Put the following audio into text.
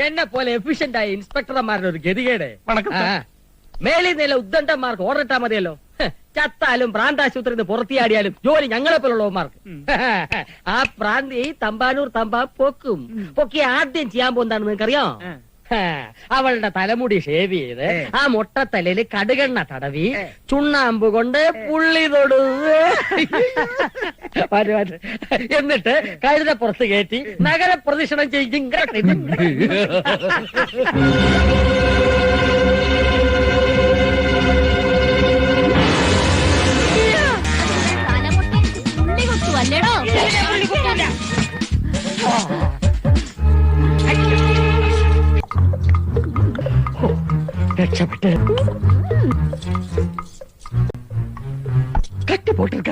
എന്നെ പോലെ എഫിഷ്യന്റ് ആയ ഇൻസ്പെക്ടർമാരുടെ ഒരു ഗതികേട്. വണക്കം സാർ. മേലിൽ നില ഉദ്ദണ്ഡന്മാർക്ക് ഓർഡർ ഇട്ടാ മതിയല്ലോ. ചത്താലും പ്രാന്താശുപത്രിയിൽ നിന്ന് പുറത്തിയാടിയാലും ജോലി ഞങ്ങളെ പോലുള്ളവന്മാർക്ക്. ആ പ്രാന്തി തമ്പാനൂർ തമ്പാ പൊക്കും. പൊക്കി ആദ്യം ചെയ്യാൻ പോകുന്നതാണ് നിങ്ങൾക്കറിയാം? അവളുടെ തലമുടി ഷേവ് ചെയ്ത് ആ മൊട്ടത്തലയില് കടുകെണ്ണ തടവി ചുണ്ണാമ്പ് കൊണ്ട് പുള്ളി തൊടു, എന്നിട്ട് കഴുത പുറത്ത് കയറ്റി നഗരപ്രദക്ഷിണം ചെയ്യും. രക്ഷപ്പെട്ട് കട്ടി പോട്ടിருக்க.